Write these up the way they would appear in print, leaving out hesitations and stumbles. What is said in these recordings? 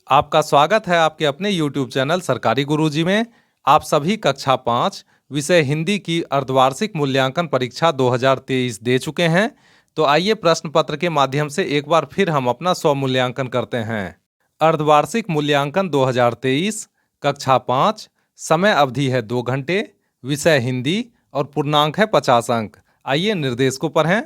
आपका स्वागत है आपके अपने YouTube चैनल सरकारी गुरुजी में। आप सभी कक्षा 5 विषय हिंदी की अर्धवार्षिक मूल्यांकन परीक्षा 2023 दे चुके हैं। तो आइए प्रश्न पत्र के माध्यम से एक बार फिर हम अपना स्व मूल्यांकन करते हैं। अर्धवार्षिक मूल्यांकन 2023 कक्षा 5, समय अवधि है 2 घंटे, विषय हिंदी और पूर्णांक है 50 अंक। आइए निर्देश को पढ़ें।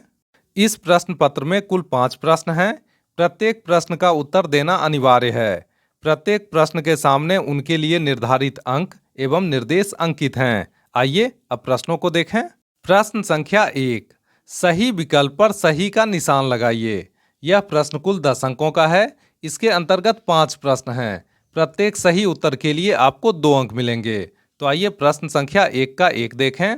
इस प्रश्न पत्र में कुल 5 प्रश्न हैं। प्रत्येक प्रश्न का उत्तर देना अनिवार्य है। प्रत्येक प्रश्न के सामने उनके लिए निर्धारित अंक एवं निर्देश अंकित हैं। आइए अब प्रश्नों को देखें। प्रश्न संख्या 1, सही विकल्प पर सही का निशान लगाइए। यह प्रश्न कुल 10 अंकों का है। इसके अंतर्गत 5 प्रश्न हैं। प्रत्येक सही उत्तर के लिए आपको 2 अंक मिलेंगे। तो आइए प्रश्न संख्या 1 का 1 देखें।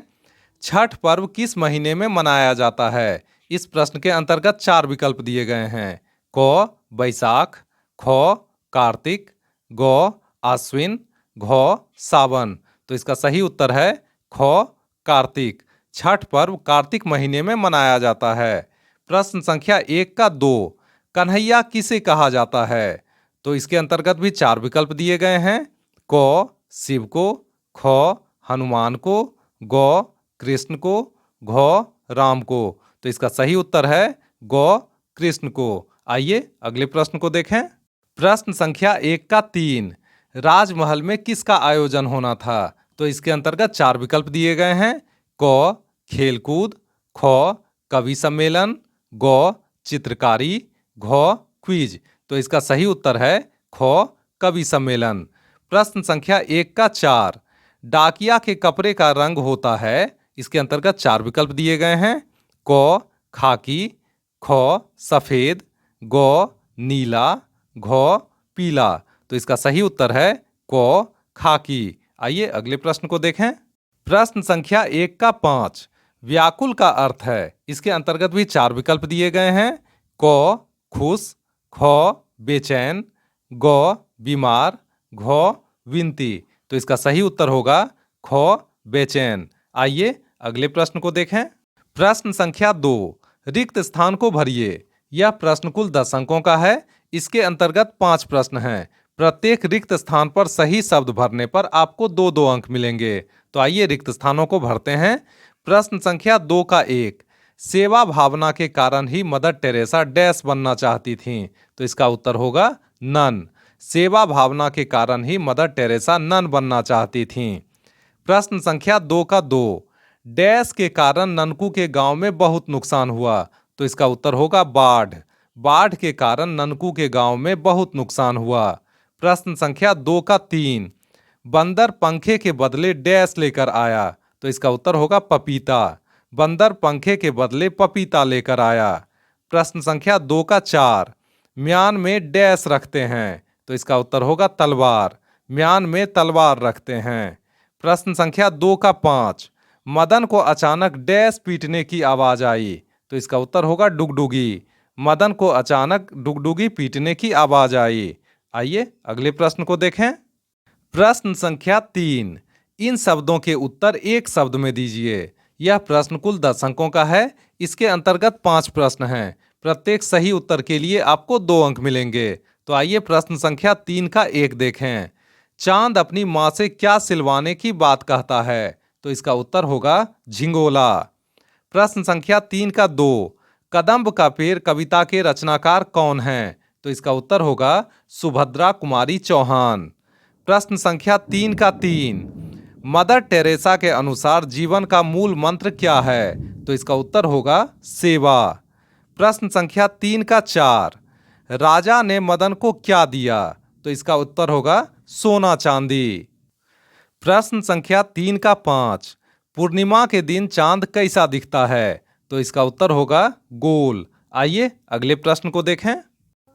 छठ पर्व किस महीने में मनाया जाता है? इस प्रश्न के अंतर्गत 4 विकल्प दिए गए हैं। क बैसाख, ख कार्तिक, ग आश्विन, घ सावन। तो इसका सही उत्तर है ख कार्तिक। छठ पर्व कार्तिक महीने में मनाया जाता है। प्रश्न संख्या 1 का 2, कन्हैया किसे कहा जाता है? तो इसके अंतर्गत भी 4 विकल्प दिए गए हैं। क शिव को, ख हनुमान को, ग कृष्ण को, घ राम को। तो इसका सही उत्तर है ग कृष्ण को। आइए अगले प्रश्न को देखें। प्रश्न संख्या 1 का 3, राजमहल में किसका आयोजन होना था? तो इसके अंतर्गत 4 विकल्प दिए गए हैं। क खेलकूद, ख कवि सम्मेलन, ग चित्रकारी, घ क्विज। तो इसका सही उत्तर है ख कवि सम्मेलन। प्रश्न संख्या 1 का 4, डाकिया के कपड़े का रंग होता है। इसके अंतर्गत 4 विकल्प दिए गए हैं। क खाकी, ख सफेद, ग नीला, घ पीला। तो इसका सही उत्तर है क खाकी। आइए अगले प्रश्न को देखें। प्रश्न संख्या 1 का 5, व्याकुल का अर्थ है। इसके अंतर्गत भी 4 विकल्प दिए गए हैं। क खुश, ख बेचैन, ग बीमार, घ विनती। तो इसका सही उत्तर होगा ख बेचैन। आइए अगले प्रश्न को देखें। प्रश्न संख्या 2, रिक्त स्थान को भरिए। यह प्रश्न कुल 10 अंकों का है। इसके अंतर्गत 5 प्रश्न हैं। प्रत्येक रिक्त स्थान पर सही शब्द भरने पर आपको 2-2 अंक मिलेंगे। तो आइए रिक्त स्थानों को भरते हैं। प्रश्न संख्या 2 का 1, सेवा भावना के कारण ही मदर टेरेसा डैश बनना चाहती थीं। तो इसका उत्तर होगा नन। सेवा भावना के कारण ही मदर टेरेसा नन बनना चाहती थीं। प्रश्न संख्या 2 का 2, डैश के कारण ननकू के गांव में बहुत नुकसान हुआ। तो इसका उत्तर होगा बाढ़। बाढ़ के कारण ननकू के गांव में बहुत नुकसान हुआ। प्रश्न संख्या 2 का 3, बंदर पंखे के बदले डैश लेकर आया। तो इसका उत्तर होगा पपीता। बंदर पंखे के बदले पपीता लेकर आया। प्रश्न संख्या 2 का 4, म्यान में डैश रखते हैं। तो इसका उत्तर होगा तलवार। म्यान में तलवार रखते हैं। प्रश्न संख्या 2 का 5, मदन को अचानक डैश पीटने की आवाज आई। तो इसका उत्तर होगा डुगडुगी। मदन को अचानक डुगडुगी पीटने की आवाज आई। आइए अगले प्रश्न को देखें। प्रश्न संख्या 3, इन शब्दों के उत्तर एक शब्द में दीजिए। यह प्रश्न कुल 10 अंकों का है। इसके अंतर्गत 5 प्रश्न हैं। प्रत्येक सही उत्तर के लिए आपको 2 अंक मिलेंगे। तो आइए प्रश्न संख्या 3 का 1 देखें। चांद अपनी माँ से क्या सिलवाने की बात कहता है? तो इसका उत्तर होगा झिंगोला। प्रश्न संख्या 3 का 2, कदम्ब का पेड़ कविता के रचनाकार कौन हैं? तो इसका उत्तर होगा सुभद्रा कुमारी चौहान। प्रश्न संख्या 3 का 3, मदर टेरेसा के अनुसार जीवन का मूल मंत्र क्या है? तो इसका उत्तर होगा सेवा। प्रश्न संख्या 3 का 4, राजा ने मदन को क्या दिया? तो इसका उत्तर होगा सोना चांदी। प्रश्न संख्या 3 का 5, पूर्णिमा के दिन चांद कैसा दिखता है? तो इसका उत्तर होगा गोल। आइए अगले प्रश्न को देखें।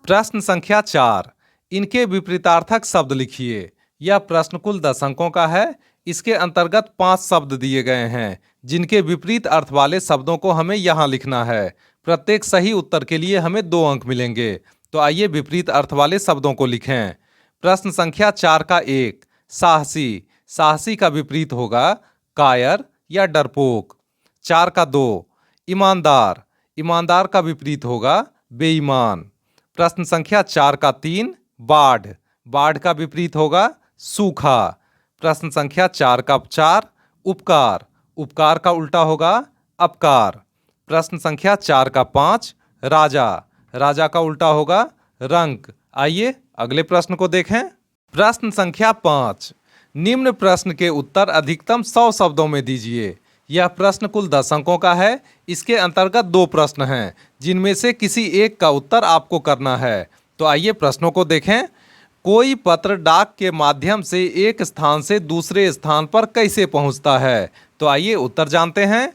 प्रश्न संख्या 4, इनके विपरीतार्थक शब्द लिखिए। यह प्रश्न कुल 10 अंकों का है। इसके अंतर्गत 5 शब्द दिए गए हैं, जिनके विपरीत अर्थ वाले शब्दों को हमें यहाँ लिखना है। प्रत्येक सही उत्तर के लिए हमें 2 अंक मिलेंगे। तो आइए विपरीत अर्थ वाले शब्दों को लिखें। प्रश्न संख्या 4 का 1, साहसी। साहसी का विपरीत होगा कायर या डरपोक। 4 का 2, ईमानदार। ईमानदार का विपरीत होगा बेईमान। प्रश्न संख्या 4 का 3, बाढ़। बाढ़ का विपरीत होगा सूखा। प्रश्न संख्या 4 का 4, उपकार। उपकार का उल्टा होगा अपकार। प्रश्न संख्या 4 का 5, राजा। राजा का उल्टा होगा रंक। आइए अगले प्रश्न को देखें। प्रश्न संख्या 5, निम्न प्रश्न के उत्तर अधिकतम 100 शब्दों में दीजिए। यह प्रश्न कुल 10 अंकों का है। इसके अंतर्गत 2 प्रश्न हैं, जिनमें से किसी एक का उत्तर आपको करना है। तो आइए प्रश्नों को देखें। कोई पत्र डाक के माध्यम से एक स्थान से दूसरे स्थान पर कैसे पहुंचता है? तो आइए उत्तर जानते हैं।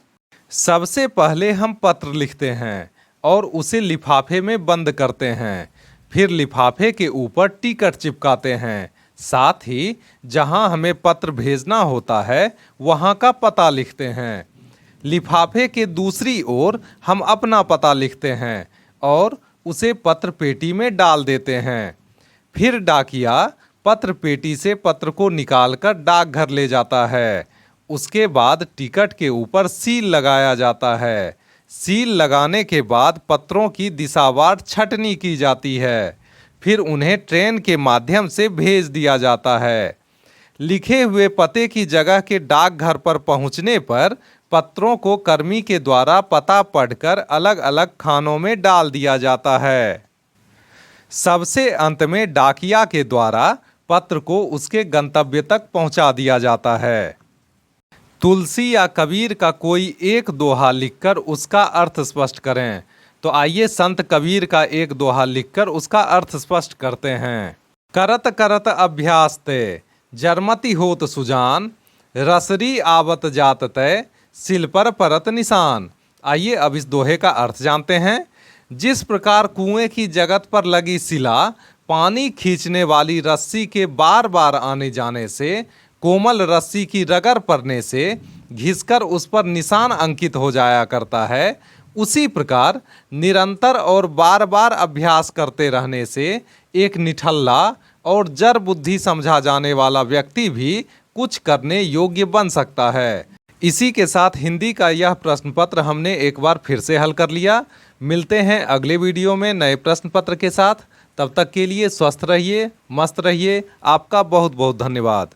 सबसे पहले हम पत्र लिखते हैं और उसे लिफाफे में बंद करते हैं। फिर लिफाफे के ऊपर टिकट चिपकाते हैं। साथ ही जहां हमें पत्र भेजना होता है वहां का पता लिखते हैं। लिफाफे के दूसरी ओर हम अपना पता लिखते हैं और उसे पत्र पेटी में डाल देते हैं। फिर डाकिया पत्र पेटी से पत्र को निकालकर डाकघर ले जाता है। उसके बाद टिकट के ऊपर सील लगाया जाता है। सील लगाने के बाद पत्रों की दिशावार छँटनी की जाती है। फिर उन्हें ट्रेन के माध्यम से भेज दिया जाता है। लिखे हुए पते की जगह के डाकघर पर पहुंचने पर पत्रों को कर्मी के द्वारा पता पढ़कर अलग अलग खानों में डाल दिया जाता है। सबसे अंत में डाकिया के द्वारा पत्र को उसके गंतव्य तक पहुंचा दिया जाता है। तुलसी या कबीर का कोई एक दोहा लिखकर उसका अर्थ स्पष्ट करें। तो आइए संत कबीर का एक दोहा लिखकर उसका अर्थ स्पष्ट करते हैं। करत करत अभ्यास ते जरमति होत सुजान, रसरी आवत जात तय सिल पर परत निशान। आइए अब इस दोहे का अर्थ जानते हैं। जिस प्रकार कुएं की जगत पर लगी शिला पानी खींचने वाली रस्सी के बार बार आने जाने से, कोमल रस्सी की रगड़ पड़ने से घिसकर उस पर निशान अंकित हो जाया करता है, उसी प्रकार निरंतर और बार बार अभ्यास करते रहने से एक निठल्ला और जड़ बुद्धि समझा जाने वाला व्यक्ति भी कुछ करने योग्य बन सकता है। इसी के साथ हिंदी का यह प्रश्न पत्र हमने एक बार फिर से हल कर लिया। मिलते हैं अगले वीडियो में नए प्रश्न पत्र के साथ। तब तक के लिए स्वस्थ रहिए, मस्त रहिए। आपका बहुत बहुत धन्यवाद।